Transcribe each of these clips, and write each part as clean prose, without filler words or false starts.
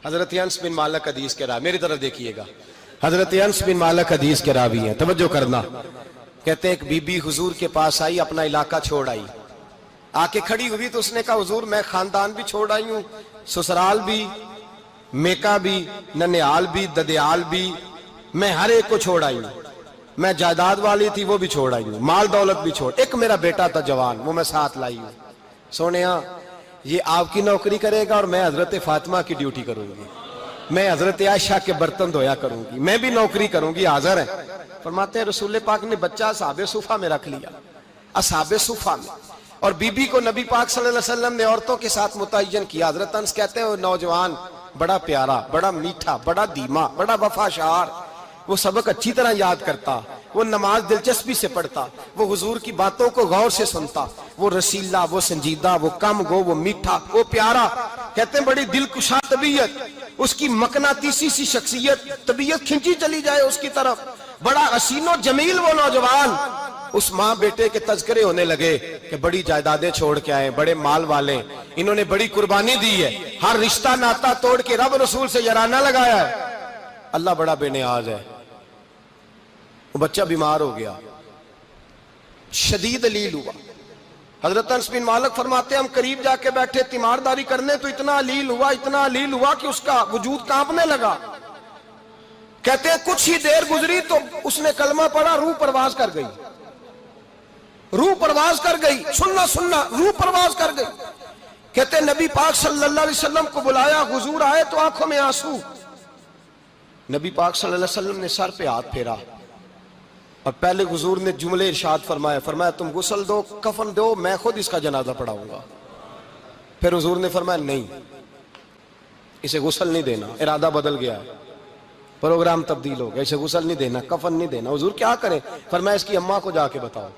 حضرت انس بن مالک حدیث کے راوی، میری طرف دیکھیے گا، حضرت انس بن مالک حدیث کے راوی ہیں، توجہ کرنا۔ کہتے ہیں ایک بی بی حضور کے پاس آئی، اپنا علاقہ چھوڑ آئی، آ کے کھڑی ہوئی تو اس نے کہا حضور میں خاندان بھی چھوڑ آئی ہوں، سسرال بھی، میکا بھی، ننیال بھی، ددیال بھی، میں ہر ایک کو چھوڑ آئی ہوں، میں جائیداد والی تھی وہ بھی چھوڑ آئی ہوں، مال دولت بھی چھوڑ، ایک میرا بیٹا تھا جوان وہ میں ساتھ لائی ہوں۔ سونیا یہ آپ کی نوکری کرے گا اور میں حضرت فاطمہ کی ڈیوٹی کروں گی، میں حضرت عائشہ کے برتن دھویا کروں گی، میں بھی نوکری کروں گی، حاضر ہے۔ فرماتے ہیں رسول پاک نے بچہ اصحاب صفہ میں رکھ لیا، اصحاب صفہ میں، اور بی بی کو نبی پاک صلی اللہ علیہ وسلم نے عورتوں کے ساتھ متعین کیا۔ حضرت انس کہتے ہیں وہ نوجوان بڑا پیارا، بڑا میٹھا، بڑا دھیما، بڑا وفاشار، وہ سبق اچھی طرح یاد کرتا، وہ نماز دلچسپی سے پڑھتا، وہ حضور کی باتوں کو غور سے سنتا، وہ رسیلا، وہ سنجیدہ، وہ کم گو، وہ میٹھا، وہ پیارا، کہتے ہیں بڑی دلکشا طبیعت، اس کی مقناطیسی سی شخصیت، طبیعت کھنچی چلی جائے اس کی طرف، بڑا حسین و جمیل وہ نوجوان۔ اس ماں بیٹے کے تذکرے ہونے لگے کہ بڑی جائیدادیں چھوڑ کے آئے، بڑے مال والے، انہوں نے بڑی قربانی دی ہے، ہر رشتہ ناتا توڑ کے رب رسول سے یارانہ لگایا ہے، اللہ بڑا بے نیاز ہے۔ وہ بچہ بیمار ہو گیا، شدید علیل ہوا۔ حضرت انس بن مالک فرماتے ہیں ہم قریب جا کے بیٹھے تیمارداری کرنے تو اتنا علیل ہوا کہ اس کا وجود کانپنے لگا۔ کہتے ہیں کچھ ہی دیر گزری تو اس نے کلمہ پڑھا، روح پرواز کر گئی، روح پرواز کر گئی، سننا روح پرواز کر گئی۔ کہتے ہیں نبی پاک صلی اللہ علیہ وسلم کو بلایا، حضور آئے تو آنکھوں میں آنسو۔ نبی پاک صلی اللہ علیہ وسلم نے سر پہ ہاتھ پھیرا اور پہلے حضور نے جملے ارشاد فرمایا تم غسل دو، کفن دو، میں خود اس کا جنازہ پڑھاؤں گا۔ پھر حضور نے فرمایا نہیں، اسے غسل نہیں دینا، ارادہ بدل گیا ہے، پروگرام تبدیل ہو گیا، اسے غسل نہیں دینا، کفن نہیں دینا۔ حضور کیا کریں؟ فرمایا اس کی اماں کو جا کے بتاؤ۔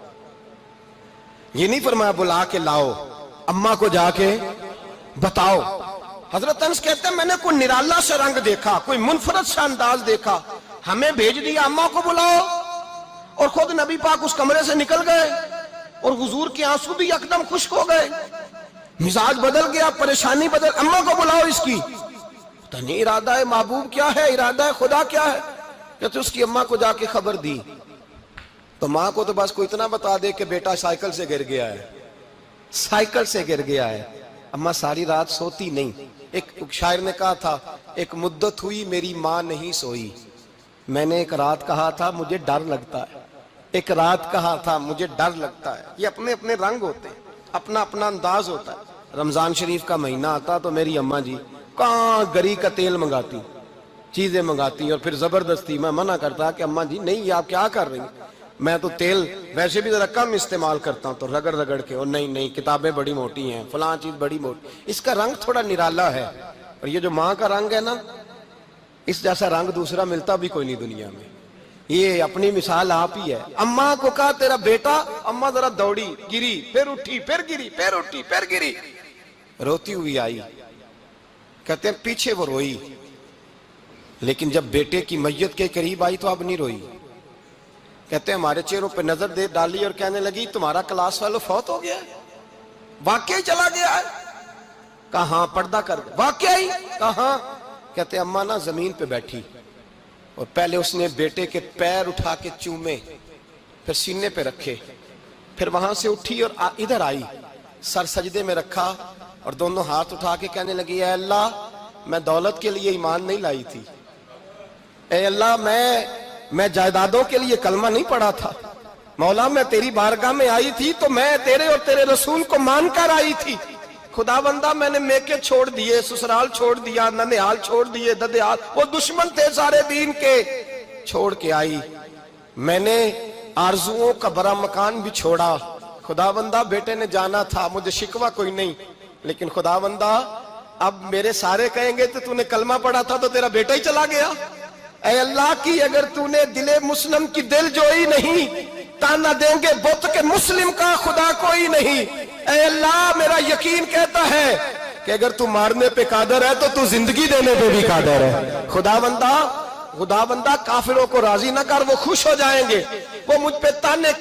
یہ نہیں فرمایا بلا کے لاؤ، اماں کو جا کے بتاؤ۔ حضرت انس کہتے ہیں میں نے کوئی نرالا سے رنگ دیکھا، کوئی منفرد سے انداز دیکھا، ہمیں بھیج دیا اماں کو بلاؤ، اور خود نبی پاک اس کمرے سے نکل گئے اور حضور کے آنسو بھی یکدم خشک ہو گئے، مزاج بدل گیا، پریشانی بدل، اماں کو بلاؤ اس کی۔ پتہ نہیں ارادہ ہے محبوب کیا ہے، ارادہ ہے خدا کیا ہے۔ کہتے اس کی اماں کو جا کے خبر دی تو ماں کو تو بس کوئی اتنا بتا دے کہ بیٹا سائیکل سے گر گیا ہے، سائیکل سے گر گیا ہے۔ اماں ساری رات سوتی نہیں۔ ایک شاعر نے کہا تھا ایک مدت ہوئی میری ماں نہیں سوئی، میں نے ایک رات کہا تھا مجھے ڈر لگتا ہے، ایک رات کہا تھا مجھے ڈر لگتا ہے۔ یہ اپنے اپنے رنگ ہوتے ہیں، اپنا اپنا انداز ہوتا ہے۔ رمضان شریف کا مہینہ آتا تو میری اماں جی کہاں گری کا تیل منگاتی، چیزیں منگاتی، اور پھر زبردستی میں منع کرتا کہ اماں جی نہیں یہ آپ کیا کر رہی ہیں، میں تو تیل ویسے بھی ذرا کم استعمال کرتا ہوں، تو رگڑ رگڑ کے، اور نہیں کتابیں بڑی موٹی ہیں، فلاں چیز بڑی موٹی، اس کا رنگ تھوڑا نرالا ہے۔ اور یہ جو ماں کا رنگ ہے نا، اس جیسا رنگ دوسرا ملتا بھی کوئی نہیں دنیا میں۔ یہ اپنی مثال آپ ہی ہے۔ اماں کو کہا تیرا بیٹا، اماں ذرا دوڑی، گری، پھر اٹھی، پھر گری، پھر اٹھی، پھر گری، روتی ہوئی آئی۔ کہتے ہیں پیچھے وہ روئی، لیکن جب بیٹے کی میت کے قریب آئی تو اب نہیں روئی۔ کہتے ہیں ہمارے چہروں پہ نظر دے ڈالی اور کہنے لگی تمہارا کلاس فیلو فوت ہو گیا ہے، واقعی چلا گیا ہے؟ کہاں پردہ کر گیا، واقعی کہاں؟ کہتے ہیں اماں نا زمین پہ بیٹھی اور پہلے اس نے بیٹے کے پیر اٹھا کے چومے، پھر سینے پہ رکھے، پھر وہاں سے اٹھی اور ادھر آئی، سر سجدے میں رکھا اور دونوں ہاتھ اٹھا کے کہنے لگی اے اللہ میں دولت کے لیے ایمان نہیں لائی تھی، اے اللہ میں جائیدادوں کے لیے کلمہ نہیں پڑھا تھا، مولا میں تیری بارگاہ میں آئی تھی تو میں تیرے اور تیرے رسول کو مان کر آئی تھی، خدا بندہ میں نے میکے چھوڑ دیے، سسرال چھوڑ دیا، ننیال چھوڑ دیے، ددیال، وہ دشمن تھے سارے دین کے، چھوڑ کے آئی، میں نے آرزوؤں کا بڑا مکان بھی چھوڑا، خدا بندہ بیٹے نے جانا تھا، مجھے شکوہ کوئی نہیں، لیکن خدا بندہ اب میرے سارے کہیں گے تو نے کلمہ پڑھا تھا تو تیرا بیٹا ہی چلا گیا، اے اللہ کی اگر نے دل مسلم کی دل جوئی نہیں، تانا دیں گے بت کے مسلم کا خدا کوئی نہیں، اے اللہ میرا یقین کہتا ہے کہ اگر تو مارنے پہ قادر ہے تو زندگی دینے پہ بھی قادر ہے، خدا بندہ کافروں کو راضی نہ کر، وہ خوش ہو جائیں گے، وہ مجھ پہ تانے